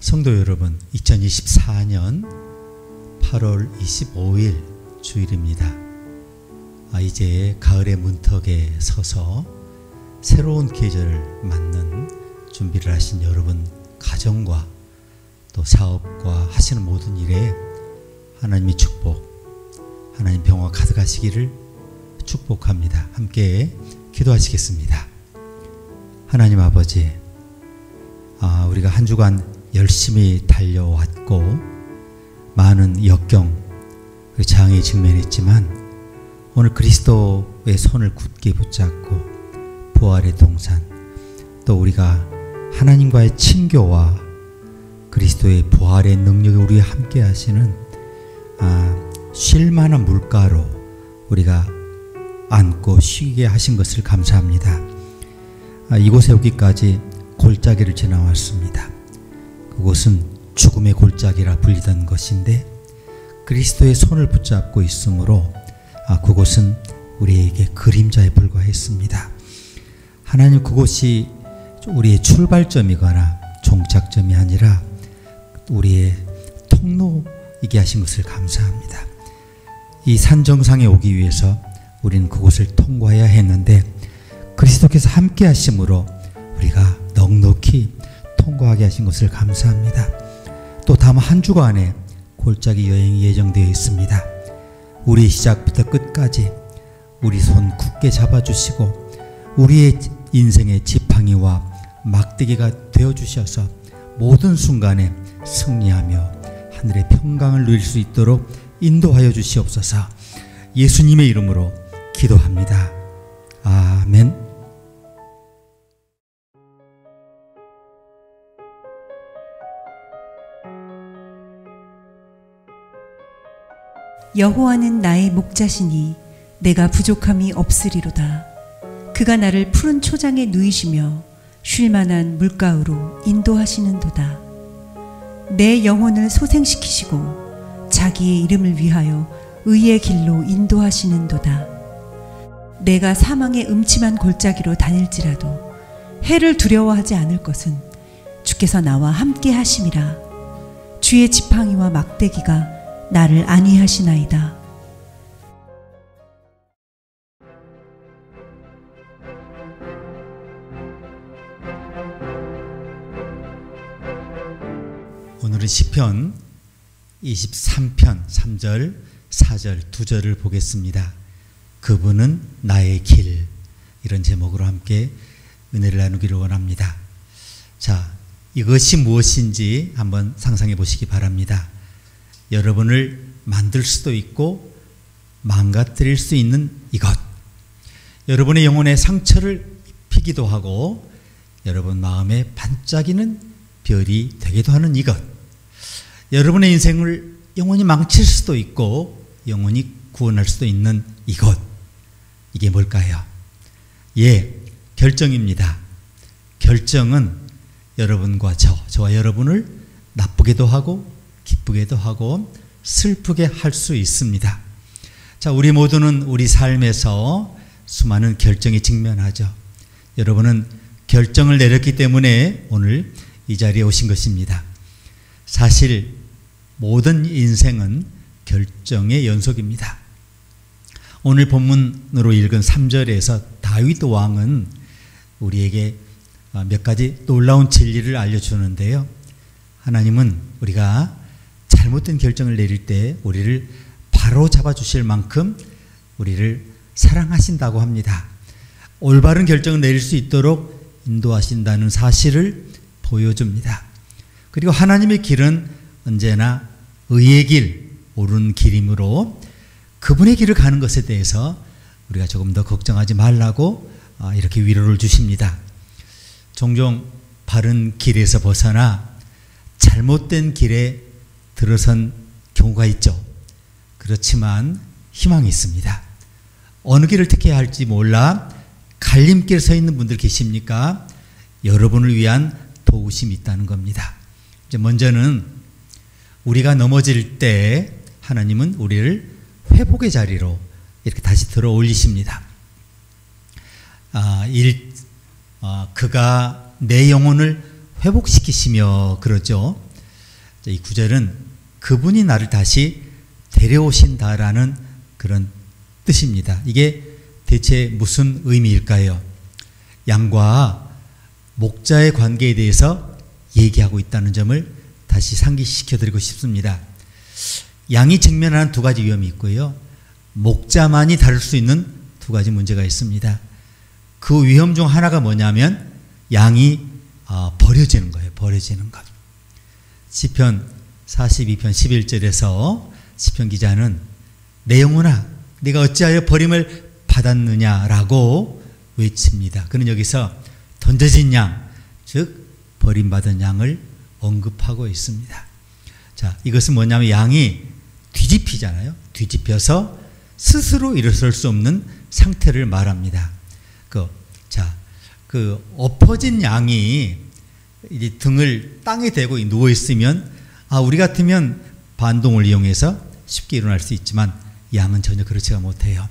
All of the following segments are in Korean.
성도 여러분, 2024년 8월 25일 주일입니다. 이제 가을의 문턱에 서서 새로운 계절을 맞는 준비를 하신 여러분 가정과 또 사업과 하시는 모든 일에 하나님의 축복, 하나님 평화 가득하시기를 축복합니다. 함께 기도하시겠습니다. 하나님 아버지, 우리가 한 주간 열심히 달려왔고 많은 역경, 장애에 직면했지만 오늘 그리스도의 손을 굳게 붙잡고 부활의 동산, 또 우리가 하나님과의 친교와 그리스도의 부활의 능력이 우리와 함께 하시는 쉴만한 물가로 우리가 앉고 쉬게 하신 것을 감사합니다. 이곳에 오기까지 골짜기를 지나왔습니다. 그곳은 죽음의 골짜기라 불리던 것인데 그리스도의 손을 붙잡고 있으므로 그곳은 우리에게 그림자에 불과했습니다. 하나님, 그곳이 우리의 출발점이거나 종착점이 아니라 우리의 통로이게 하신 것을 감사합니다. 이 산 정상에 오기 위해서 우리는 그곳을 통과해야 했는데 그리스도께서 함께 하심으로 우리가 넉넉히 통과하게 하신 것을 감사합니다. 또 다음 한 주간에 골짜기 여행이 예정되어 있습니다. 우리 시작부터 끝까지 우리 손 굳게 잡아주시고 우리의 인생의 지팡이와 막대기가 되어주셔서 모든 순간에 승리하며 하늘의 평강을 누릴 수 있도록 인도하여 주시옵소서. 예수님의 이름으로 기도합니다. 아멘. 여호와는 나의 목자시니 내가 부족함이 없으리로다. 그가 나를 푸른 초장에 누이시며 쉴만한 물가으로 인도하시는도다. 내 영혼을 소생시키시고 자기의 이름을 위하여 의의 길로 인도하시는도다. 내가 사망의 음침한 골짜기로 다닐지라도 해를 두려워하지 않을 것은 주께서 나와 함께 하심이라. 주의 지팡이와 막대기가 나를 안위하시나이다. 오늘은 시편 23편 3절, 4절, 2절을 보겠습니다. 그분은 나의 길, 이런 제목으로 함께 은혜를 나누기를 원합니다. 자, 이것이 무엇인지 한번 상상해 보시기 바랍니다. 여러분을 만들 수도 있고 망가뜨릴 수 있는 이것, 여러분의 영혼에 상처를 입히기도 하고 여러분 마음에 반짝이는 별이 되기도 하는 이것, 여러분의 인생을 영원히 망칠 수도 있고 영원히 구원할 수도 있는 이것, 이게 뭘까요? 결정입니다. 결정은 여러분과 저와 여러분을 나쁘게도 하고 기쁘게도 하고 슬프게 할 수 있습니다. 자, 우리 모두는 우리 삶에서 수많은 결정에 직면하죠. 여러분은 결정을 내렸기 때문에 오늘 이 자리에 오신 것입니다. 사실 모든 인생은 결정의 연속입니다. 오늘 본문으로 읽은 3절에서 다윗 왕은 우리에게 몇 가지 놀라운 진리를 알려주는데요. 하나님은 우리가 잘못된 결정을 내릴 때 우리를 바로 잡아주실 만큼 우리를 사랑하신다고 합니다. 올바른 결정을 내릴 수 있도록 인도하신다는 사실을 보여줍니다. 그리고 하나님의 길은 언제나 의의 길, 옳은 길이므로 그분의 길을 가는 것에 대해서 우리가 조금 더 걱정하지 말라고 이렇게 위로를 주십니다. 종종 바른 길에서 벗어나 잘못된 길에 들어선 경우가 있죠. 그렇지만 희망이 있습니다. 어느 길을 택해야 할지 몰라 갈림길에 서 있는 분들 계십니까? 여러분을 위한 도우심이 있다는 겁니다. 이제 먼저는 우리가 넘어질 때 하나님은 우리를 회복의 자리로 이렇게 다시 들어 올리십니다. 그가 내 영혼을 회복시키시며 그러죠. 이 구절은 그분이 나를 다시 데려오신다라는 그런 뜻입니다. 이게 대체 무슨 의미일까요? 양과 목자의 관계에 대해서 얘기하고 있다는 점을 다시 상기시켜 드리고 싶습니다. 양이 직면하는 두 가지 위험이 있고요. 목자만이 다룰 수 있는 두 가지 문제가 있습니다. 그 위험 중 하나가 뭐냐면 양이 버려지는 거예요. 버려지는 것. 시편 42편 11절에서 시편 기자는 내 영혼아 네가 어찌하여 버림을 받았느냐라고 외칩니다. 그는 여기서 던져진 양, 즉 버림받은 양을 언급하고 있습니다. 자, 이것은 뭐냐면 양이 뒤집히잖아요. 뒤집혀서 스스로 일어설 수 없는 상태를 말합니다. 엎어진 양이 이제 등을 땅에 대고 누워 있으면 우리 같으면 반동을 이용해서 쉽게 일어날 수 있지만 양은 전혀 그렇지가 못해요.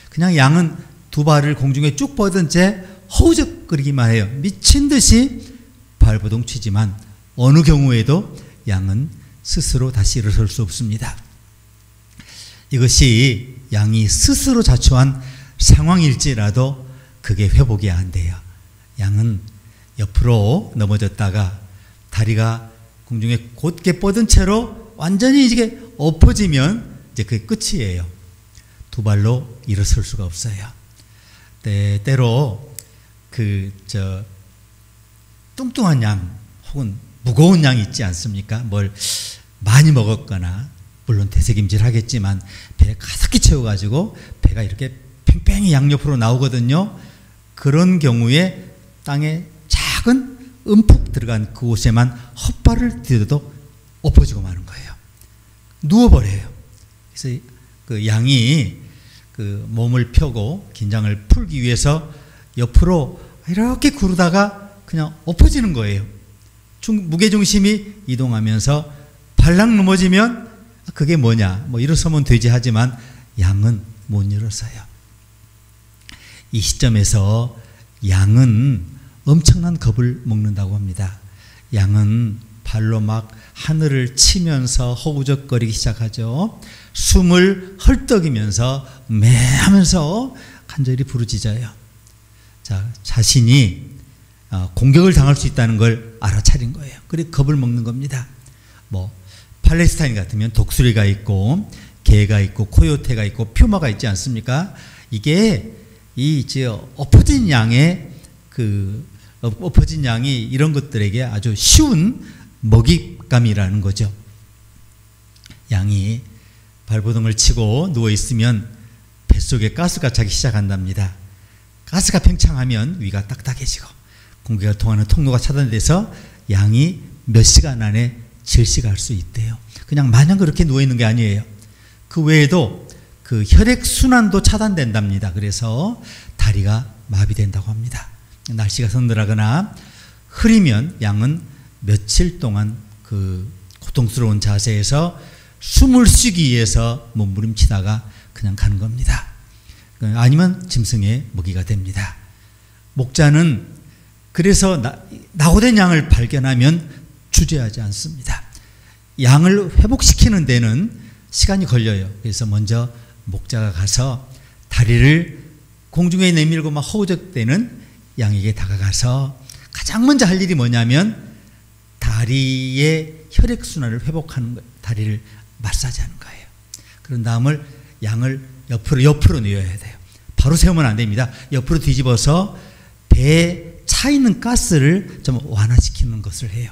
그냥 양은 두 발을 공중에 쭉 뻗은 채 허우적거리기만 해요. 미친 듯이 발버둥 치지만 어느 경우에도 양은 스스로 다시 일어설 수 없습니다. 이것이 양이 스스로 자초한 상황일지라도 그게 회복이 안 돼요. 양은 옆으로 넘어졌다가 다리가 공중에 곧게 뻗은 채로 완전히 이게 엎어지면 이제 그게 끝이에요. 두 발로 일어설 수가 없어요. 때로 뚱뚱한 양 혹은 무거운 양이 있지 않습니까? 뭘 많이 먹었거나 물론 되새김질 하겠지만 배에 가득히 채워가지고 배가 이렇게 팽팽히 양옆으로 나오거든요. 그런 경우에 땅에 작은 움푹 들어간 그곳에만 헛발을 디뎌도 엎어지고 마는 거예요. 누워버려요. 그래서 그 양이 그 몸을 펴고 긴장을 풀기 위해서 옆으로 이렇게 구르다가 그냥 엎어지는 거예요. 무게중심이 이동하면서 발락 넘어지면 그게 뭐냐, 일어서면 되지 하지만 양은 못 일어서요. 이 시점에서 양은 엄청난 겁을 먹는다고 합니다. 양은 발로 막 하늘을 치면서 허우적거리기 시작하죠. 숨을 헐떡이면서 매하면서 간절히 부르짖어요. 자, 자신이 공격을 당할 수 있다는 걸 알아차린 거예요. 그래 겁을 먹는 겁니다. 팔레스타인 같으면 독수리가 있고 개가 있고 코요테가 있고 퓨마가 있지 않습니까? 이게 엎어진 양이 이런 것들에게 아주 쉬운 먹잇감이라는 거죠. 양이 발버둥을 치고 누워 있으면 뱃속에 가스가 차기 시작한답니다. 가스가 팽창하면 위가 딱딱해지고 공기가 통하는 통로가 차단돼서 양이 몇 시간 안에 질식할 수 있대요. 그냥 마냥 그렇게 누워 있는 게 아니에요. 그 외에도 그 혈액 순환도 차단된답니다. 그래서 다리가 마비된다고 합니다. 날씨가 서늘하거나 흐리면 양은 며칠 동안 그 고통스러운 자세에서 숨을 쉬기 위해서 몸부림치다가 그냥 가는 겁니다. 아니면 짐승의 먹이가 됩니다. 목자는 그래서 낙오된 양을 발견하면 주저하지 않습니다. 양을 회복시키는 데는 시간이 걸려요. 그래서 먼저 목자가 가서 다리를 공중에 내밀고 막 허우적대는 양에게 다가가서 가장 먼저 할 일이 뭐냐면 다리의 혈액순환을 회복하는 거예요. 다리를 마사지하는 거예요. 그런 다음을 양을 옆으로 뉘어야 돼요. 바로 세우면 안 됩니다. 옆으로 뒤집어서 배에 차 있는 가스를 좀 완화시키는 것을 해요.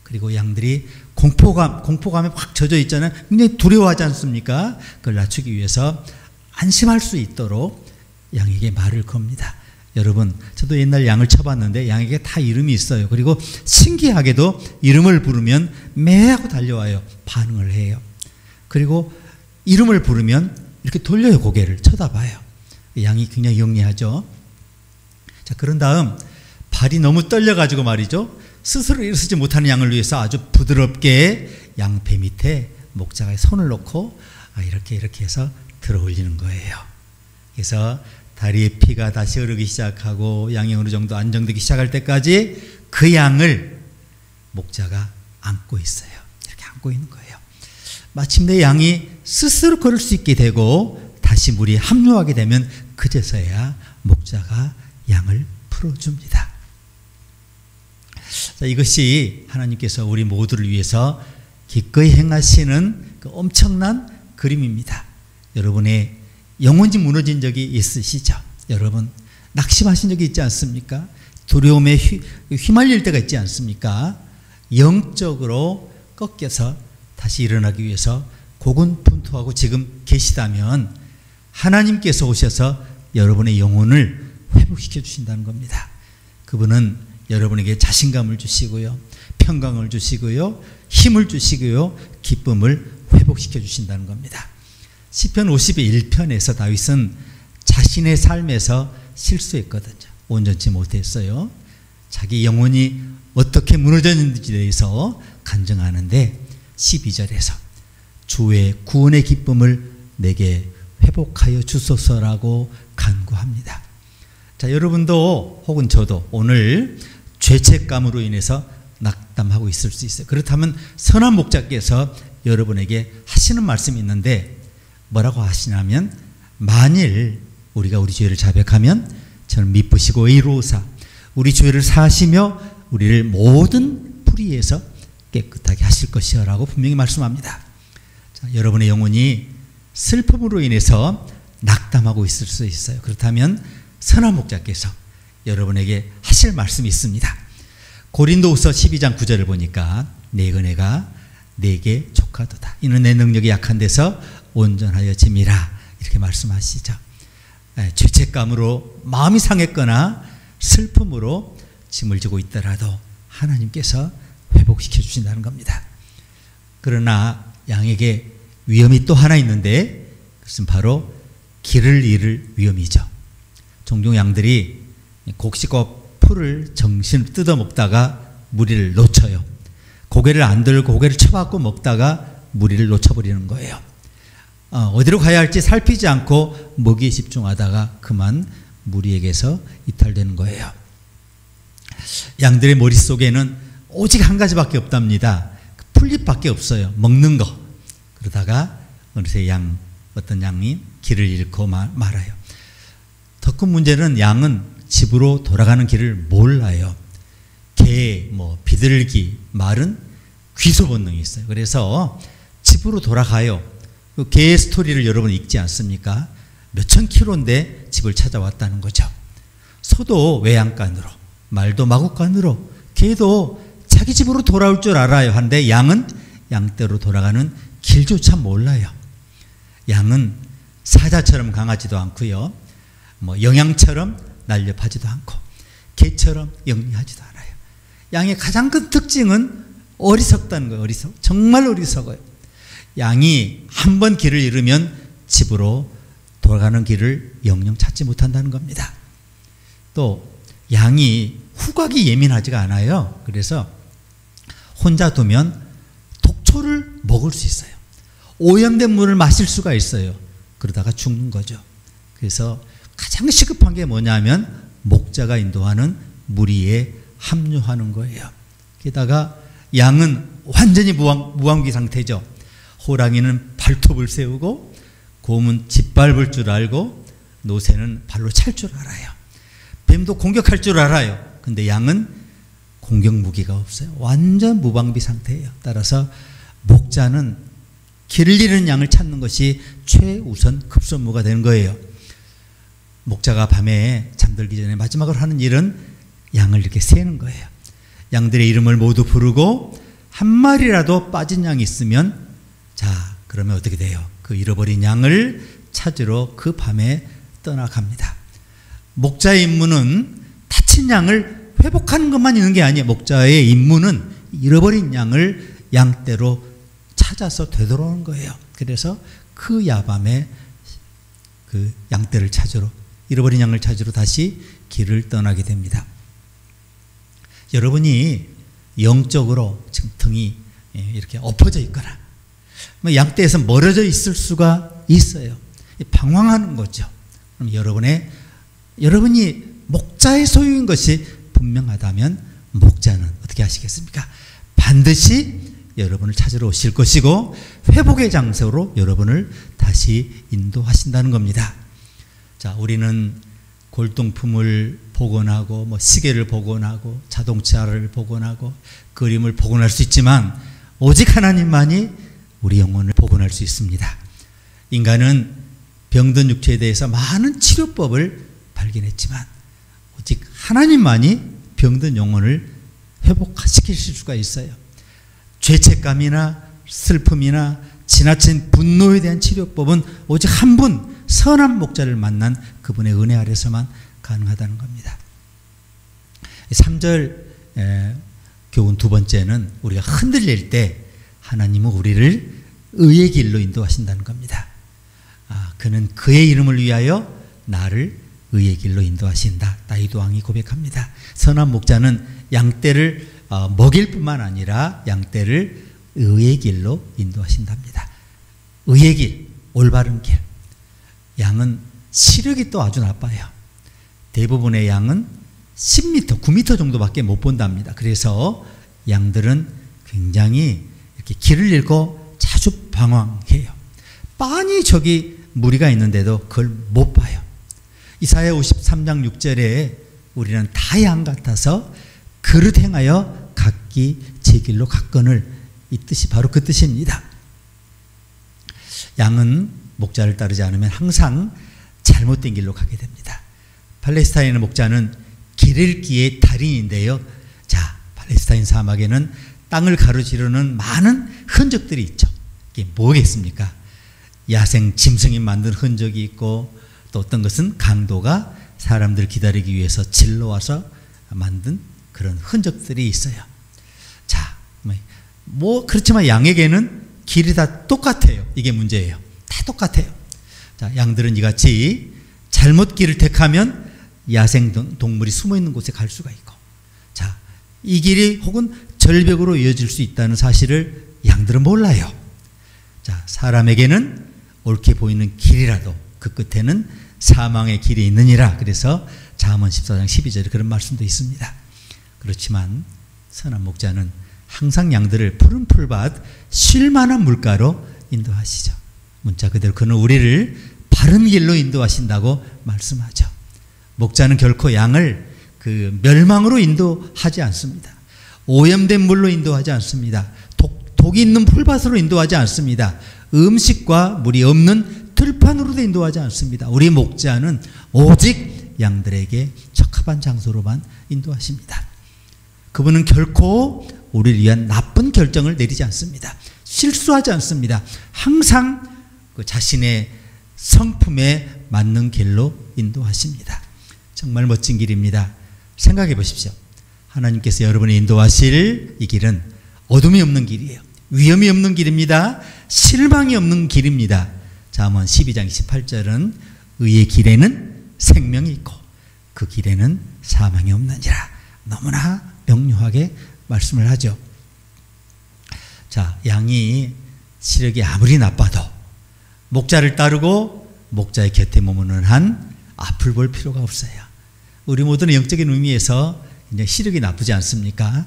그리고 양들이 공포감에 확 젖어 있잖아요. 굉장히 두려워하지 않습니까? 그걸 낮추기 위해서 안심할 수 있도록 양에게 말을 겁니다. 여러분, 저도 옛날 양을 쳐봤는데 양에게 다 이름이 있어요. 그리고 신기하게도 이름을 부르면 매하고 달려와요. 반응을 해요. 그리고 이름을 부르면 이렇게 돌려요. 고개를 쳐다봐요. 양이 굉장히 영리하죠. 자, 그런 다음 발이 너무 떨려가지고 말이죠. 스스로 일어서지 못하는 양을 위해서 아주 부드럽게 양 배 밑에 목자가 손을 놓고 이렇게 해서 들어 올리는 거예요. 그래서 다리에 피가 다시 흐르기 시작하고 양이 어느 정도 안정되기 시작할 때까지 그 양을 목자가 안고 있어요. 이렇게 안고 있는 거예요. 마침내 양이 스스로 걸을 수 있게 되고 다시 물이 합류하게 되면 그제서야 목자가 양을 풀어줍니다. 자, 이것이 하나님께서 우리 모두를 위해서 기꺼이 행하시는 그 엄청난 그림입니다. 여러분의 영혼이 무너진 적이 있으시죠? 여러분 낙심하신 적이 있지 않습니까? 두려움에 휘말릴 때가 있지 않습니까? 영적으로 꺾여서 다시 일어나기 위해서 고군분투하고 지금 계시다면 하나님께서 오셔서 여러분의 영혼을 회복시켜 주신다는 겁니다. 그분은 여러분에게 자신감을 주시고요, 평강을 주시고요, 힘을 주시고요, 기쁨을 회복시켜 주신다는 겁니다. 시편 51편에서 다윗은 자신의 삶에서 실수했거든요. 온전치 못했어요. 자기 영혼이 어떻게 무너졌는지에 대해서 간증하는데 12절에서 주의 구원의 기쁨을 내게 회복하여 주소서라고 간구합니다. 자, 여러분도 혹은 저도 오늘 죄책감으로 인해서 낙담하고 있을 수 있어요. 그렇다면 선한 목자께서 여러분에게 하시는 말씀이 있는데 뭐라고 하시냐면, 만일 우리가 우리 죄를 자백하면 저는 미쁘시고 의로우사 우리 죄를 사하시며 우리를 모든 불의에서 깨끗하게 하실 것이라고 분명히 말씀합니다. 자, 여러분의 영혼이 슬픔으로 인해서 낙담하고 있을 수 있어요. 그렇다면 선한 목자께서 여러분에게 하실 말씀이 있습니다. 고린도후서 12장 9절을 보니까 내 은혜가 내게 족하도다. 이는 내 능력이 약한 데서 온전하여 짐이라, 이렇게 말씀하시죠. 죄책감으로 마음이 상했거나 슬픔으로 짐을 지고 있더라도 하나님께서 회복시켜 주신다는 겁니다. 그러나 양에게 위험이 또 하나 있는데 그것은 바로 길을 잃을 위험이죠. 종종 양들이 곡식과 풀을 정신을 뜯어먹다가 무리를 놓쳐요. 고개를 안 들고 고개를 쳐박고 먹다가 무리를 놓쳐버리는 거예요. 어디로 가야 할지 살피지 않고 먹이에 집중하다가 그만 무리에게서 이탈되는 거예요. 양들의 머릿속에는 오직 한 가지밖에 없답니다. 풀잎밖에 없어요. 먹는 거. 그러다가 어느새 어떤 양이 길을 잃고 말아요. 더 큰 문제는 양은 집으로 돌아가는 길을 몰라요. 개, 비둘기, 말은 귀소 본능이 있어요. 그래서 집으로 돌아가요. 그 개의 스토리를 여러분 읽지 않습니까? 몇천 킬로인데 집을 찾아왔다는 거죠. 소도 외양간으로, 말도 마구간으로, 개도 자기 집으로 돌아올 줄 알아요. 한데 양은 양떼로 돌아가는 길조차 몰라요. 양은 사자처럼 강하지도 않고요, 영양처럼 날렵하지도 않고 개처럼 영리하지도 않아요. 양의 가장 큰 특징은 어리석다는 거예요. 정말 어리석어요. 양이 한 번 길을 잃으면 집으로 돌아가는 길을 영영 찾지 못한다는 겁니다. 또 양이 후각이 예민하지가 않아요. 그래서 혼자 두면 독초를 먹을 수 있어요. 오염된 물을 마실 수가 있어요. 그러다가 죽는 거죠. 그래서 가장 시급한 게 뭐냐면 목자가 인도하는 무리에 합류하는 거예요. 게다가 양은 완전히 무방비 상태죠. 호랑이는 발톱을 세우고 곰은 짓밟을 줄 알고 노새는 발로 찰 줄 알아요. 뱀도 공격할 줄 알아요. 근데 양은 공격 무기가 없어요. 완전 무방비 상태예요. 따라서 목자는 길을 잃은 양을 찾는 것이 최우선 급선무가 되는 거예요. 목자가 밤에 잠들기 전에 마지막으로 하는 일은 양을 이렇게 세는 거예요. 양들의 이름을 모두 부르고 한 마리라도 빠진 양이 있으면, 자, 그러면 어떻게 돼요? 그 잃어버린 양을 찾으러 그 밤에 떠나갑니다. 목자의 임무는 다친 양을 회복하는 것만 있는 게 아니에요. 목자의 임무는 잃어버린 양을 양떼로 찾아서 되돌아오는 거예요. 그래서 그 야밤에 그 양떼를 찾으러, 잃어버린 양을 찾으러 다시 길을 떠나게 됩니다. 여러분이 영적으로 지금 등이 이렇게 엎어져 있거나 양떼에서 멀어져 있을 수가 있어요. 방황하는 거죠. 그럼 여러분이 목자의 소유인 것이 분명하다면 목자는 어떻게 하시겠습니까? 반드시 여러분을 찾으러 오실 것이고 회복의 장소로 여러분을 다시 인도하신다는 겁니다. 자, 우리는 골동품을 복원하고 시계를 복원하고 자동차를 복원하고 그림을 복원할 수 있지만 오직 하나님만이 우리 영혼을 복원할 수 있습니다. 인간은 병든 육체에 대해서 많은 치료법을 발견했지만 오직 하나님만이 병든 영혼을 회복시킬 수가 있어요. 죄책감이나 슬픔이나 지나친 분노에 대한 치료법은 오직 한 분 선한 목자를 만난 그분의 은혜 아래서만 가능하다는 겁니다. 3절 교훈 두 번째는 우리가 흔들릴 때 하나님은 우리를 의의 길로 인도하신다는 겁니다. 그는 그의 이름을 위하여 나를 의의 길로 인도하신다. 다윗 왕이 고백합니다. 선한 목자는 양떼를 먹일 뿐만 아니라 양떼를 의의 길로 인도하신답니다. 의의 길, 올바른 길. 양은 시력이 또 아주 나빠요. 대부분의 양은 10m, 9m 정도밖에 못 본답니다. 그래서 양들은 굉장히 이렇게 길을 잃고 자주 방황해요. 빤히 저기 무리가 있는데도 그걸 못 봐요. 이사야 53장 6절에 우리는 다 양 같아서 그릇 행하여 각기 제 길로 갔거늘, 이 뜻이 바로 그 뜻입니다. 양은 목자를 따르지 않으면 항상 잘못된 길로 가게 됩니다. 팔레스타인의 목자는 길 잃기의 달인인데요. 자, 팔레스타인 사막에는 땅을 가로지르는 많은 흔적들이 있죠. 이게 뭐겠습니까? 야생 짐승이 만든 흔적이 있고 또 어떤 것은 강도가 사람들 기다리기 위해서 질러와서 만든 그런 흔적들이 있어요. 자, 그렇지만 양에게는 길이 다 똑같아요. 이게 문제예요. 다 똑같아요. 자, 양들은 이같이 잘못 길을 택하면 야생 동물이 숨어 있는 곳에 갈 수가 있고, 자, 이 길이 혹은 절벽으로 이어질 수 있다는 사실을 양들은 몰라요. 자, 사람에게는 옳게 보이는 길이라도 그 끝에는 사망의 길이 있느니라. 그래서 잠언 14장 12절에 그런 말씀도 있습니다. 그렇지만 선한 목자는 항상 양들을 푸른 풀밭 쉴 만한 물가로 인도하시죠. 문자 그대로 그는 우리를 바른 길로 인도하신다고 말씀하죠. 목자는 결코 양을 그 멸망으로 인도하지 않습니다. 오염된 물로 인도하지 않습니다. 독이 있는 풀밭으로 인도하지 않습니다. 음식과 물이 없는 들판으로도 인도하지 않습니다. 우리 목자는 오직 양들에게 적합한 장소로만 인도하십니다. 그분은 결코 우리를 위한 나쁜 결정을 내리지 않습니다. 실수하지 않습니다. 항상 그 자신의 성품에 맞는 길로 인도하십니다. 정말 멋진 길입니다. 생각해 보십시오. 하나님께서 여러분을 인도하실 이 길은 어둠이 없는 길이에요. 위험이 없는 길입니다. 실망이 없는 길입니다. 잠언 12장 28절은 의의 길에는 생명이 있고 그 길에는 사망이 없느니라. 너무나 명료하게 말씀을 하죠. 자, 양이 시력이 아무리 나빠도 목자를 따르고 목자의 곁에 머무는 한 앞을 볼 필요가 없어요. 우리 모두는 영적인 의미에서 이제 시력이 나쁘지 않습니까?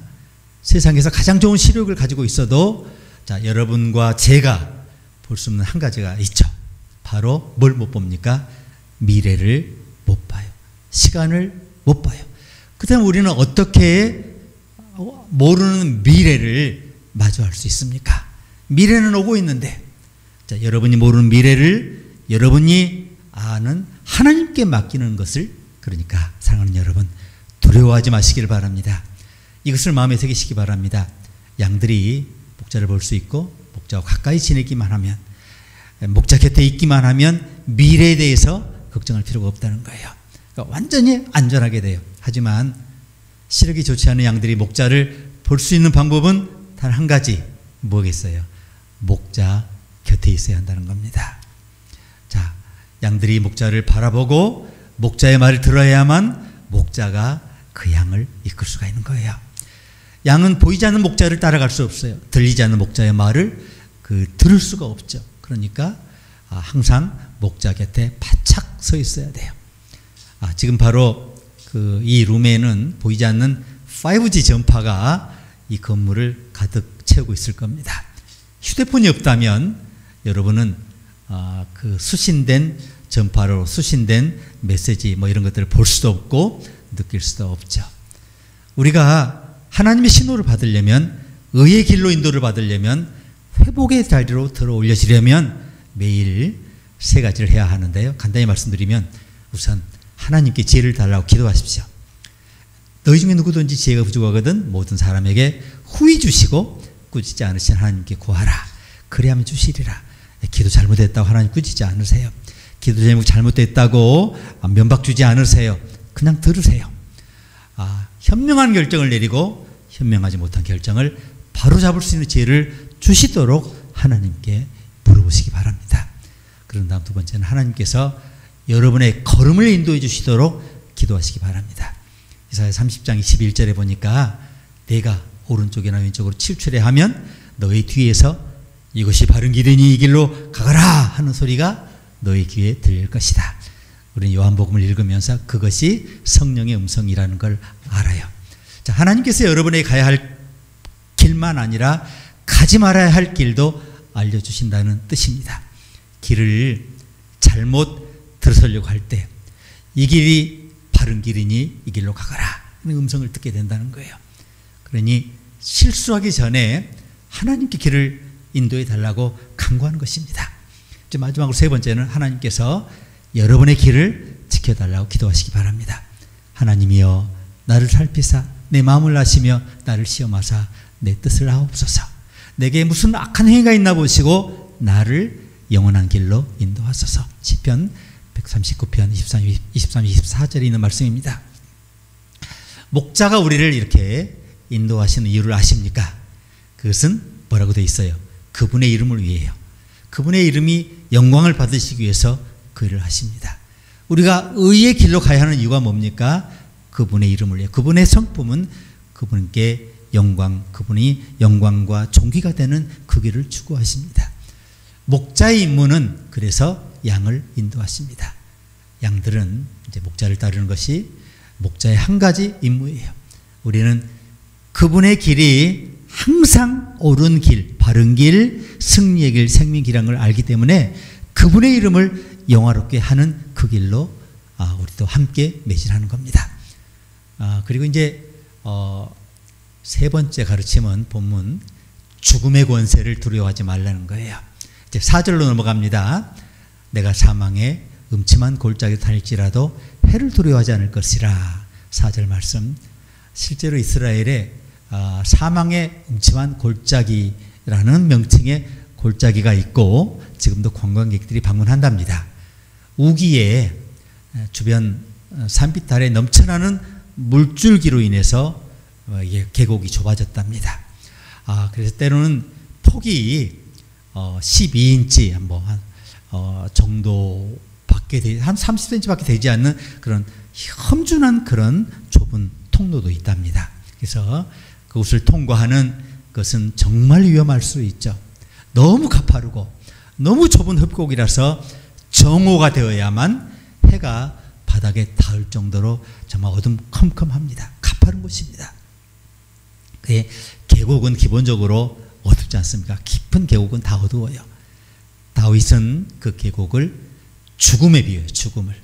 세상에서 가장 좋은 시력을 가지고 있어도 자, 여러분과 제가 볼 수 없는 한 가지가 있죠. 바로 뭘 못 봅니까? 미래를 못 봐요. 시간을 못 봐요. 그다음 우리는 어떻게 모르는 미래를 마주할 수 있습니까? 미래는 오고 있는데, 자, 여러분이 모르는 미래를 여러분이 아는 하나님께 맡기는 것을, 그러니까 사랑하는 여러분, 두려워하지 마시길 바랍니다. 이것을 마음에 새기시기 바랍니다. 양들이 목자를 볼 수 있고 목자와 가까이 지내기만 하면, 목자 곁에 있기만 하면 미래에 대해서 걱정할 필요가 없다는 거예요. 그러니까 완전히 안전하게 돼요. 하지만 시력이 좋지 않은 양들이 목자를 볼 수 있는 방법은 단 한 가지, 뭐겠어요? 목자 곁에 있어야 한다는 겁니다. 자, 양들이 목자를 바라보고 목자의 말을 들어야만 목자가 그 양을 이끌 수가 있는 거예요. 양은 보이지 않는 목자를 따라갈 수 없어요. 들리지 않는 목자의 말을 들을 수가 없죠. 그러니까 항상 목자 곁에 바짝 서 있어야 돼요. 지금 바로 이 룸에는 보이지 않는 5G 전파가 이 건물을 가득 채우고 있을 겁니다. 휴대폰이 없다면 여러분은 그 수신된 전파로 수신된 메시지 뭐 이런 것들을 볼 수도 없고 느낄 수도 없죠. 우리가 하나님의 신호를 받으려면, 의의 길로 인도를 받으려면, 회복의 자리로 들어 올려지려면 매일 세 가지를 해야 하는데요. 간단히 말씀드리면 우선 하나님께 지혜를 달라고 기도하십시오. 너희 중에 누구든지 지혜가 부족하거든 모든 사람에게 후히 주시고 꾸짖지 않으신 하나님께 구하라. 그리하면 주시리라. 기도 잘못했다고 하나님 꾸짖지 않으세요. 기도 제목 잘못됐다고 면박 주지 않으세요. 그냥 들으세요. 현명한 결정을 내리고 현명하지 못한 결정을 바로잡을 수 있는 지혜를 주시도록 하나님께 물어보시기 바랍니다. 그런 다음 두 번째는 하나님께서 여러분의 걸음을 인도해 주시도록 기도하시기 바랍니다. 이사야 30장 21절에 보니까 내가 오른쪽이나 왼쪽으로 치우치려 하면 너희 뒤에서 이것이 바른 길이니 이 길로 가거라 하는 소리가 너희 귀에 들릴 것이다. 우리는 요한복음을 읽으면서 그것이 성령의 음성이라는 걸 알아요. 자, 하나님께서 여러분에게 가야 할 길만 아니라 가지 말아야 할 길도 알려주신다는 뜻입니다. 길을 잘못 들어서려고 할 때 이 길이 바른 길이니 이 길로 가거라 하는 음성을 듣게 된다는 거예요. 그러니 실수하기 전에 하나님께 길을 인도해 달라고 간구하는 것입니다. 이제 마지막으로 세 번째는 하나님께서 여러분의 길을 지켜달라고 기도하시기 바랍니다. 하나님이여 나를 살피사 내 마음을 아시며 나를 시험하사 내 뜻을 아옵소서. 내게 무슨 악한 행위가 있나 보시고 나를 영원한 길로 인도하소서. 시편 139편 23, 24절에 있는 말씀입니다. 목자가 우리를 이렇게 인도하시는 이유를 아십니까? 그것은 뭐라고 되어 있어요? 그분의 이름을 위해요. 그분의 이름이 영광을 받으시기 위해서 그 일을 하십니다. 우리가 의의 길로 가야 하는 이유가 뭡니까? 그분의 이름을 위해. 그분의 성품은 그분께 영광, 그분이 영광과 존귀가 되는 그 길을 추구하십니다. 목자의 임무는 그래서 양을 인도하십니다. 양들은 이제 목자를 따르는 것이 목자의 한 가지 임무예요. 우리는 그분의 길이 항상 옳은 길, 바른 길, 승리의 길, 생명의 길이라는 걸 알기 때문에 그분의 이름을 영화롭게 하는 그 길로 우리도 함께 매진하는 겁니다. 그리고 이제 세 번째 가르침은 본문 죽음의 권세를 두려워하지 말라는 거예요. 이제 4절로 넘어갑니다. 내가 사망의 음침한 골짜기 다닐지라도 해를 두려워하지 않을 것이라. 4절 말씀. 실제로 이스라엘에 사망의 음침한 골짜기라는 명칭의 골짜기가 있고 지금도 관광객들이 방문한답니다. 우기에 주변 산빛 아래 넘쳐나는 물줄기로 인해서 계곡이 좁아졌답니다. 그래서 때로는 폭이 12인치 정도밖에 한 30cm밖에 되지 않는 그런 험준한 그런 좁은 통로도 있답니다. 그래서 그곳을 통과하는 것은 정말 위험할 수 있죠. 너무 가파르고 너무 좁은 흡곡이라서 정오가 되어야만 해가 바닥에 닿을 정도로 정말 어둠컴컴합니다. 가파른 곳입니다. 그의 계곡은 기본적으로 어둡지 않습니까? 깊은 계곡은 다 어두워요. 다윗은 그 계곡을 죽음에 비유해요. 죽음을.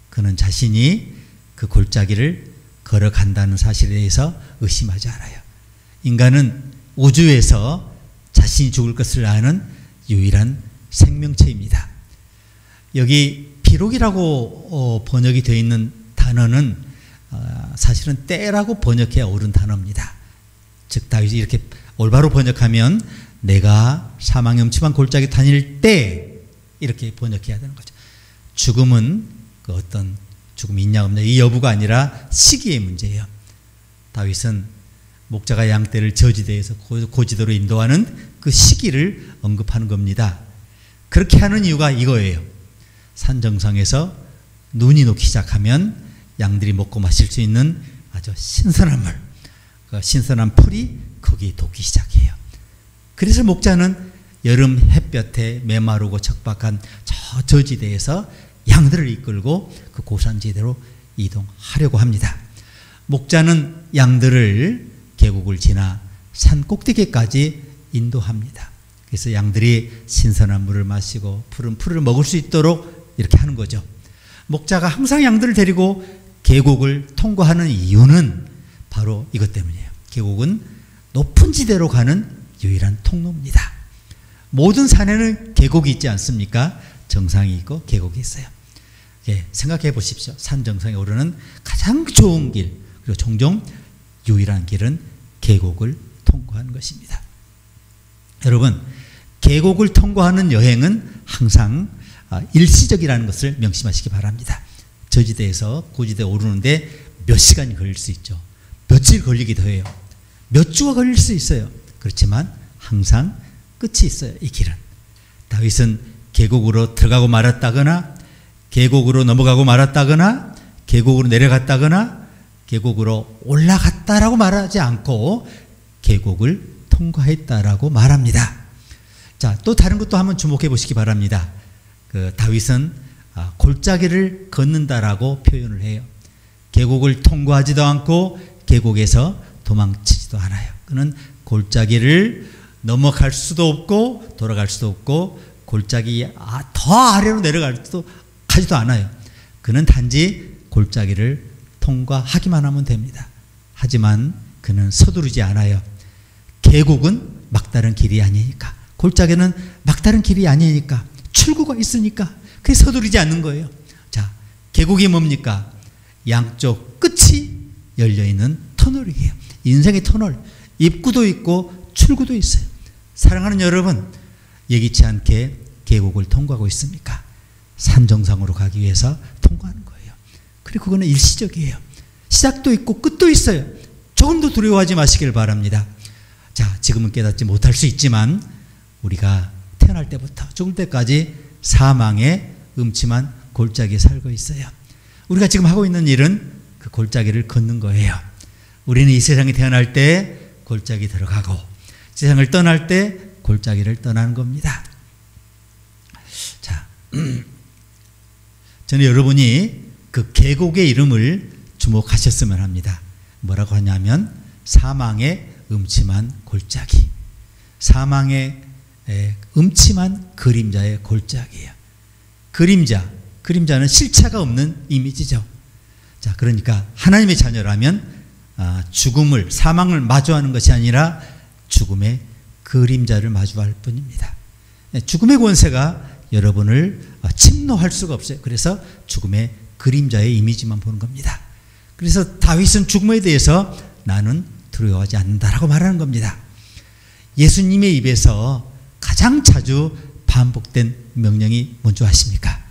그는 자신이 그 골짜기를 걸어간다는 사실에 대해서 의심하지 않아요. 인간은 우주에서 자신이 죽을 것을 아는 유일한 생명체입니다. 여기 비록이라고 번역이 되어 있는 단어는 사실은 때라고 번역해야 옳은 단어입니다. 즉 다윗이 이렇게 올바로 번역하면 내가 사망의 음침한 골짜기 다닐 때 이렇게 번역해야 되는 거죠. 죽음은 그 어떤 죽음이 있냐 없냐 이 여부가 아니라 시기의 문제예요. 다윗은 목자가 양떼를 저지대에서 고지대로 인도하는 그 시기를 언급하는 겁니다. 그렇게 하는 이유가 이거예요. 산 정상에서 눈이 녹기 시작하면 양들이 먹고 마실 수 있는 아주 신선한 물, 그 신선한 풀이 거기에 돋기 시작해요. 그래서 목자는 여름 햇볕에 메마르고 척박한 저 저지대에서 양들을 이끌고 그 고산지대로 이동하려고 합니다. 목자는 양들을 계곡을 지나 산 꼭대기까지 인도합니다. 그래서 양들이 신선한 물을 마시고 푸른 풀을 먹을 수 있도록 이렇게 하는 거죠. 목자가 항상 양들을 데리고 계곡을 통과하는 이유는 바로 이것 때문이에요. 계곡은 높은 지대로 가는 유일한 통로입니다. 모든 산에는 계곡이 있지 않습니까? 정상이 있고 계곡이 있어요. 예, 생각해 보십시오. 산 정상에 오르는 가장 좋은 길, 그리고 종종 유일한 길은 계곡을 통과하는 것입니다. 여러분, 계곡을 통과하는 여행은 항상 일시적이라는 것을 명심하시기 바랍니다. 저지대에서 고지대에 오르는데 몇 시간이 걸릴 수 있죠. 며칠 걸리기도 해요. 몇 주가 걸릴 수 있어요. 그렇지만 항상 끝이 있어요. 이 길은. 다윗은 계곡으로 들어가고 말았다거나 계곡으로 넘어가고 말았다거나 계곡으로 내려갔다거나 계곡으로 올라갔다라고 말하지 않고 계곡을 통과했다라고 말합니다. 자, 또 다른 것도 한번 주목해 보시기 바랍니다. 다윗은 골짜기를 걷는다라고 표현을 해요. 계곡을 통과하지도 않고 계곡에서 도망치지도 않아요. 그는 골짜기를 넘어갈 수도 없고 돌아갈 수도 없고 골짜기 더 아래로 내려가지도 않아요. 그는 단지 골짜기를 통과하기만 하면 됩니다. 하지만 그는 서두르지 않아요. 계곡은 막다른 길이 아니니까, 골짜기는 막다른 길이 아니니까, 출구가 있으니까 그게 서두르지 않는 거예요. 자, 계곡이 뭡니까? 양쪽 끝이 열려있는 터널이에요. 인생의 터널, 입구도 있고 출구도 있어요. 사랑하는 여러분, 예기치 않게 계곡을 통과하고 있습니까? 산 정상으로 가기 위해서 통과하는 거예요. 그리고 그거는 일시적이에요. 시작도 있고 끝도 있어요. 조금도 두려워하지 마시길 바랍니다. 자, 지금은 깨닫지 못할 수 있지만 우리가 태어날 때부터 죽을 때까지 사망의 음침한 골짜기에 살고 있어요. 우리가 지금 하고 있는 일은 그 골짜기를 걷는 거예요. 우리는 이 세상에 태어날 때 골짜기 들어가고 세상을 떠날 때 골짜기를 떠나는 겁니다. 자, 저는 여러분이 그 계곡의 이름을 주목하셨으면 합니다. 뭐라고 하냐면 사망의 음침한 골짜기, 사망의 음침한 그림자의 골짜기예요. 그림자는 실체가 없는 이미지죠. 자, 그러니까 하나님의 자녀라면 죽음을, 사망을 마주하는 것이 아니라 죽음의 그림자를 마주할 뿐입니다. 죽음의 권세가 여러분을 침노할 수가 없어요. 그래서 죽음의 그림자의 이미지만 보는 겁니다. 그래서 다윗은 죽음에 대해서 나는 두려워하지 않는다라고 말하는 겁니다. 예수님의 입에서 가장 자주 반복된 명령이 뭔지 아십니까?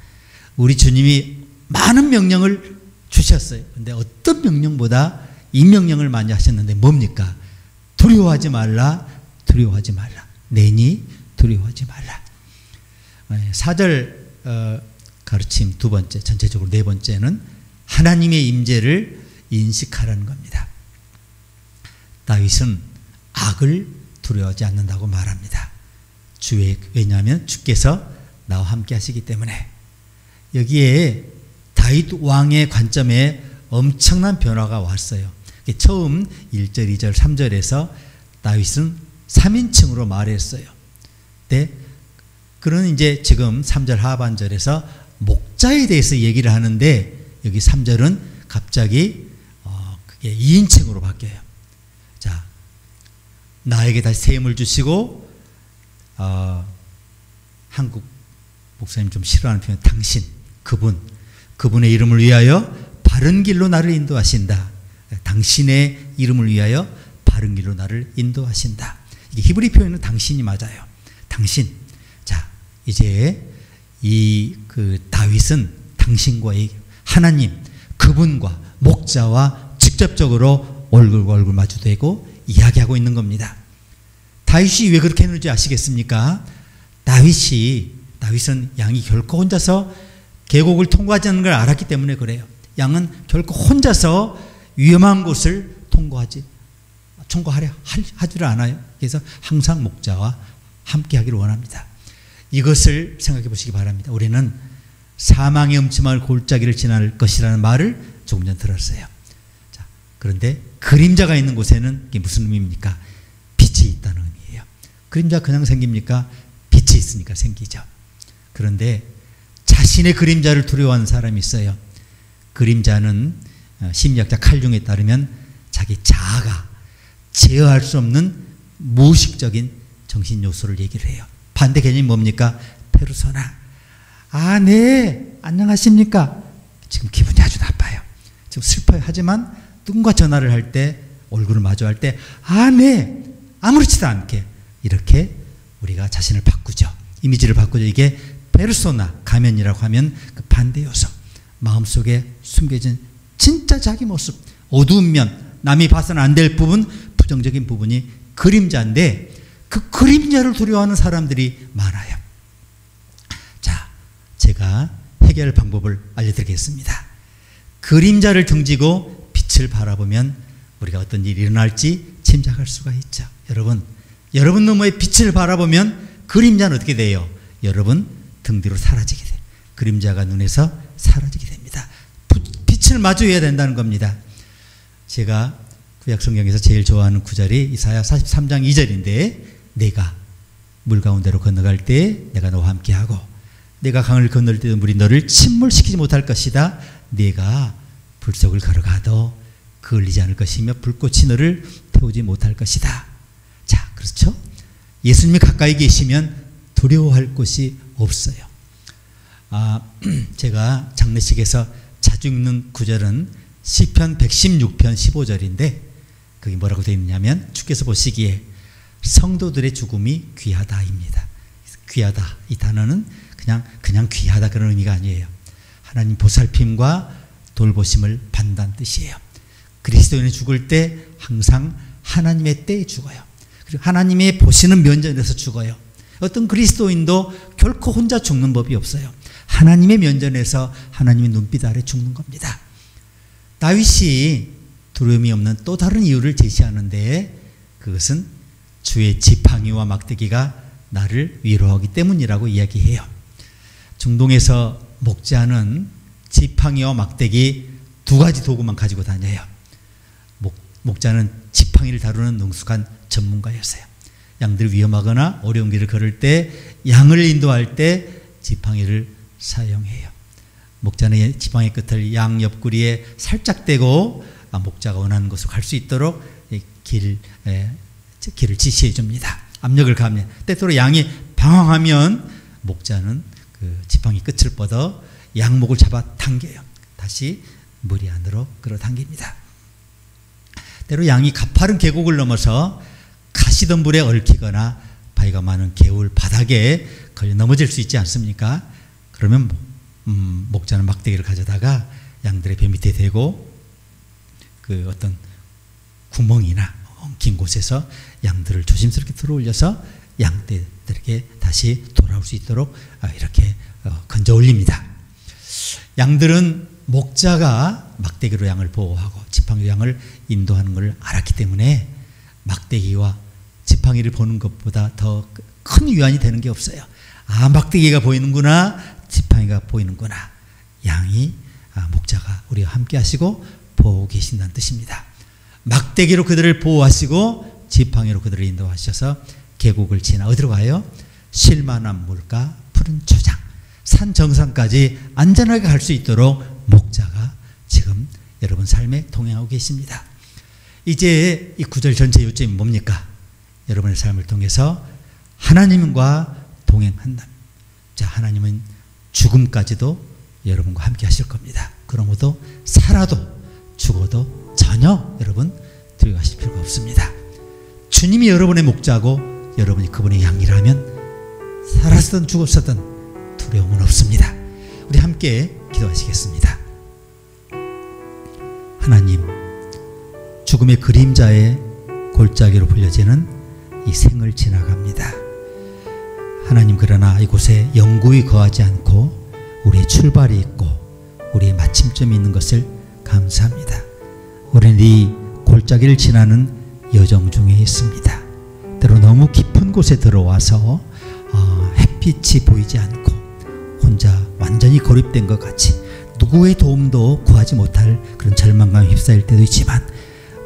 우리 주님이 많은 명령을 주셨어요. 그런데 어떤 명령보다 이 명령을 많이 하셨는데 뭡니까? 두려워하지 말라, 두려워하지 말라. 내니 두려워하지 말라. 4절 가르침 두 번째, 전체적으로 네 번째는 하나님의 임재를 인식하라는 겁니다. 다윗은 악을 두려워하지 않는다고 말합니다. 왜냐하면 주께서 나와 함께 하시기 때문에. 여기에 다윗 왕의 관점에 엄청난 변화가 왔어요. 처음 1절, 2절, 3절에서 다윗은 3인칭으로 말했어요. 네? 그는 이제 지금 3절 하반절에서 목자에 대해서 얘기를 하는데 여기 3절은 갑자기 그게 2인칭으로 바뀌어요. 자, 나에게 다시 새 힘을 주시고 한국 목사님 좀 싫어하는 표현, 당신, 그분의 이름을 위하여 바른 길로 나를 인도하신다. 당신의 이름을 위하여 바른 길로 나를 인도하신다. 이게 히브리 표현은 당신이 맞아요. 당신. 자, 이제 다윗은 당신과 하나님, 그분과 목자와 직접적으로 얼굴과 얼굴 마주대고 이야기하고 있는 겁니다. 다윗이 왜 그렇게 했는지 아시겠습니까? 다윗은 양이 결코 혼자서 계곡을 통과하지 않는 걸 알았기 때문에 그래요. 양은 결코 혼자서 위험한 곳을 통과하려 하지를 않아요. 그래서 항상 목자와 함께 하기를 원합니다. 이것을 생각해 보시기 바랍니다. 우리는 사망의 음침한 골짜기를 지날 것이라는 말을 조금 전 들었어요. 자, 그런데 그림자가 있는 곳에는 이게 무슨 의미입니까? 빛이 있다는 의미예요. 그림자 그냥 생깁니까? 빛이 있으니까 생기죠. 그런데 자신의 그림자를 두려워하는 사람이 있어요. 그림자는 심리학자 칼 융에 따르면 자기 자아가 제어할 수 없는 무의식적인 정신 요소를 얘기를 해요. 반대 개념이 뭡니까? 페르소나. 아, 네, 안녕하십니까? 지금 기분이 아주 나빠요. 지금 슬퍼요. 하지만 누군가 전화를 할 때, 얼굴을 마주할 때, 아, 네, 아무렇지도 않게 이렇게 우리가 자신을 바꾸죠. 이미지를 바꾸죠. 이게 페르소나, 가면이라고 하면 그 반대 요소. 마음속에 숨겨진 진짜 자기 모습, 어두운 면, 남이 봐서는 안 될 부분, 부정적인 부분이 그림자인데 그 그림자를 두려워하는 사람들이 많아요. 자, 제가 해결 방법을 알려드리겠습니다. 그림자를 등지고 빛을 바라보면 우리가 어떤 일이 일어날지 짐작할 수가 있죠. 여러분 너머의 빛을 바라보면 그림자는 어떻게 돼요? 여러분 등 뒤로 사라지게 돼요. 그림자가 눈에서 사라지게 됩니다. 빛을 마주해야 된다는 겁니다. 제가 구약 성경에서 제일 좋아하는 구절이 이사야 43장 2절인데 내가 물 가운데로 건너갈 때 내가 너와 함께하고 내가 강을 건널 때도 물이 너를 침몰시키지 못할 것이다. 네가 불속을 걸어가도 그을리지 않을 것이며 불꽃이 너를 태우지 못할 것이다. 자, 그렇죠? 예수님이 가까이 계시면 두려워할 곳이 없어요. 제가 장례식에서 자주 읽는 구절은 시편 116편 15절인데 거기 뭐라고 되어 있느냐면 주께서 보시기에 성도들의 죽음이 귀하다입니다. 귀하다, 이 단어는 그냥 귀하다 그런 의미가 아니에요. 하나님 보살핌과 돌보심을 받는다는 뜻이에요. 그리스도인이 죽을 때 항상 하나님의 때에 죽어요. 그리고 하나님의 보시는 면전에서 죽어요. 어떤 그리스도인도 결코 혼자 죽는 법이 없어요. 하나님의 면전에서 하나님의 눈빛 아래 죽는 겁니다. 다윗이 두려움이 없는 또 다른 이유를 제시하는데 그것은 주의 지팡이와 막대기가 나를 위로하기 때문이라고 이야기해요. 중동에서 목자는 지팡이와 막대기 두 가지 도구만 가지고 다녀요. 목자는 지팡이를 다루는 능숙한 전문가였어요. 양들이 위험하거나 어려운 길을 걸을 때 양을 인도할 때 지팡이를 사용해요. 목자는 지팡이 끝을 양 옆구리에 살짝 대고 목자가 원하는 곳으로 갈 수 있도록 길을 지시해 줍니다. 압력을 가하면 때때로 양이 방황하면 목자는 그 지팡이 끝을 뻗어 양목을 잡아 당겨요. 다시 무리 안으로 끌어당깁니다. 때로 양이 가파른 계곡을 넘어서 가시덤불에 얽히거나 바위가 많은 개울 바닥에 걸려 넘어질 수 있지 않습니까? 그러면 목자는 막대기를 가져다가 양들의 배 밑에 대고 그 어떤 구멍이나 엉킨 곳에서 양들을 조심스럽게 들어올려서 양떼들에게 다시 돌아올 수 있도록 이렇게 건져 올립니다. 양들은 목자가 막대기로 양을 보호하고 지팡이로 양을 인도하는 것을 알았기 때문에 막대기와 지팡이를 보는 것보다 더 큰 위안이 되는 게 없어요. 막대기가 보이는구나, 지팡이가 보이는구나. 양이 목자가 우리와 함께 하시고 보호하고 계신다는 뜻입니다. 막대기로 그들을 보호하시고 지팡이로 그들을 인도하셔서 계곡을 지나 어디로 가요? 쉴만한 물가 푸른 초장, 산 정상까지 안전하게 갈 수 있도록 목자가 지금 여러분 삶에 동행하고 계십니다. 이제 이 구절 전체 요점이 뭡니까? 여러분의 삶을 통해서 하나님과 동행한다. 자, 하나님은 죽음까지도 여러분과 함께 하실 겁니다. 그러므로 살아도 죽어도 전혀 여러분 두려워하실 필요가 없습니다. 주님이 여러분의 목자고 여러분이 그분의 양이라면 살았든 죽었든 두려움은 없습니다. 우리 함께 기도하시겠습니다. 하나님, 죽음의 그림자의 골짜기로 불려지는 이 생을 지나갑니다. 하나님, 그러나 이곳에 영구히 거하지 않고 우리의 출발이 있고 우리의 마침점이 있는 것을 감사합니다. 우리는 이 골짜기를 지나는 여정 중에 있습니다. 때로 너무 깊은 곳에 들어와서 햇빛이 보이지 않고 혼자 완전히 고립된 것 같이 누구의 도움도 구하지 못할 그런 절망감에 휩싸일 때도 있지만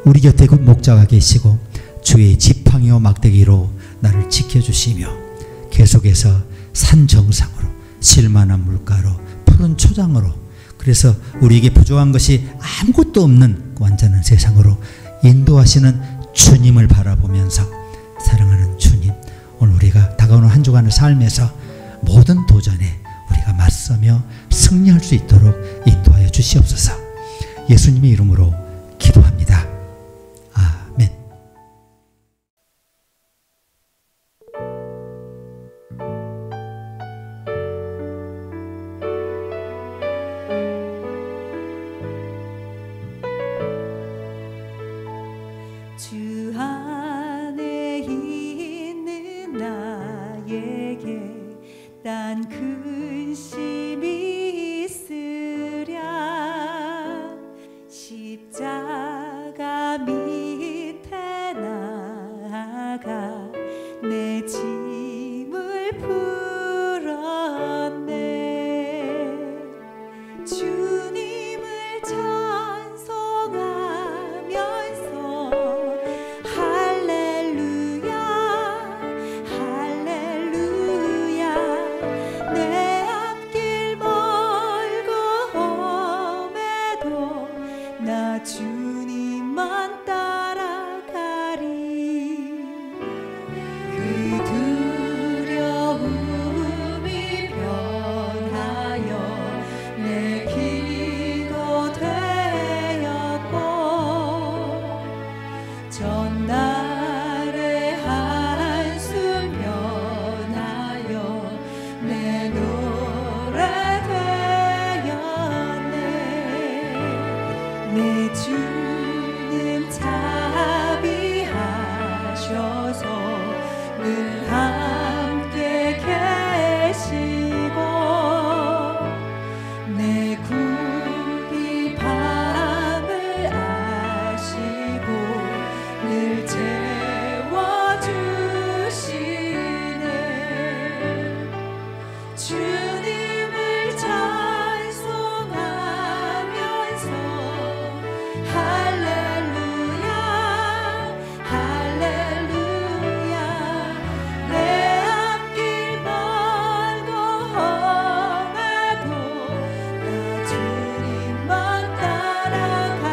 우리 곁에 곧 목자가 계시고 주의 지팡이와 막대기로 나를 지켜주시며 계속해서 산 정상으로 쉴만한 물가로 푸른 초장으로, 그래서 우리에게 부족한 것이 아무것도 없는 완전한 세상으로 인도하시는 주님을 바라보면서, 사랑하는 주님, 오늘 우리가 다가오는 한 주간의 삶에서 모든 도전에 우리가 맞서며 승리할 수 있도록 인도하여 주시옵소서. 예수님의 이름으로 기도합니다. 아멘. 주 안에 있는 나에게 딴 근심이 있으랴. 십자가 밑에 나아가 내 짐을 풀었네. 주님을 찬송하면서 할렐루야 할렐루야. 내 앞길 멀고 험해도 나 주님만 따라가리. 그 두려움이 변하여 내 기도 되었고, 전날의 한숨 변하여 내 노래 되었네. 내 주님 자비하셔서 늘 함께 계시고, 내 굽이 밤을 아시고 늘 채워주시네. 주님을 찬송하면서 할렐루야 할렐루야. 내 앞길 멀고 험해도 나 주님만 따라가리.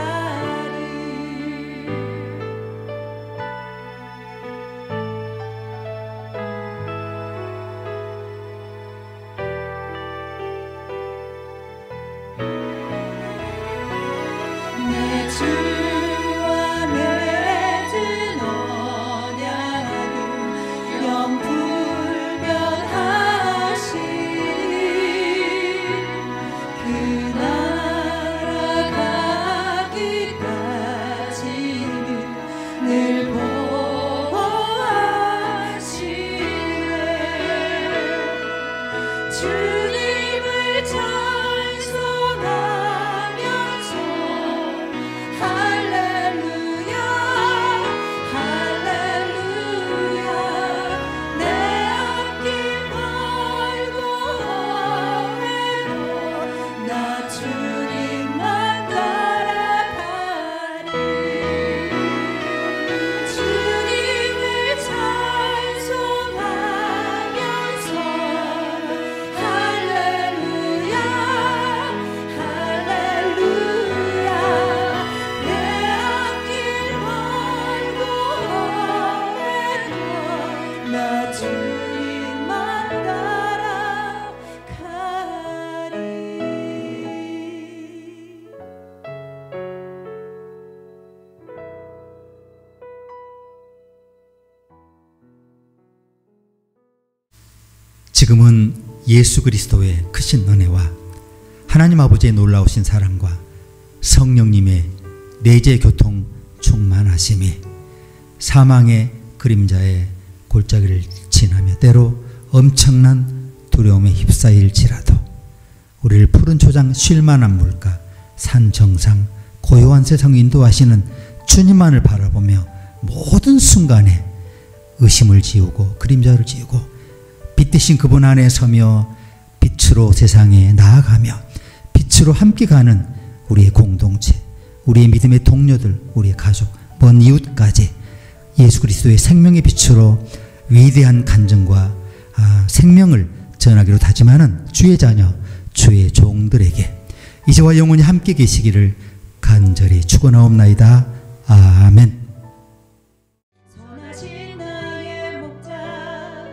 내 주와 맺은 언약은 영불변하시니, 그 나라 가기까지는 늘 보호하시네. 주님을 찬송하면서 할렐루야 할렐루야. 내 앞길 멀고 험해도 나 주님만 따라가리. 주님을 찬송하면서 할렐루야 할렐루야. 내 앞길 멀고 험해도 나 주님만 따라가리. 지금은 예수 그리스도의 크신 은혜와 하나님 아버지의 놀라우신 사랑과 성령님의 내재 교통 충만하심이 사망의 그림자의 골짜기를 지나며 때로 엄청난 두려움에 휩싸일지라도 우리를 푸른 초장 쉴만한 물가 산 정상 고요한 세상 인도하시는 주님만을 바라보며 모든 순간에 의심을 지우고 그림자를 지우고 빛 대신 그분 안에 서며 빛으로 세상에 나아가며 빛으로 함께 가는 우리의 공동체, 우리의 믿음의 동료들, 우리의 가족, 먼 이웃까지 예수 그리스도의 생명의 빛으로 위대한 간증과 생명을 전하기로 다짐하는 주의 자녀, 주의 종들에게 이제와 영원히 함께 계시기를 간절히 축원하옵나이다. 아멘. 선하신 나의 목자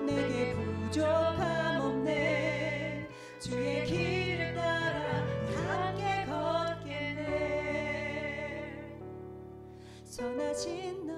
내게 부족함 없네 주의 길을 따라 함께 걷겠네 선하신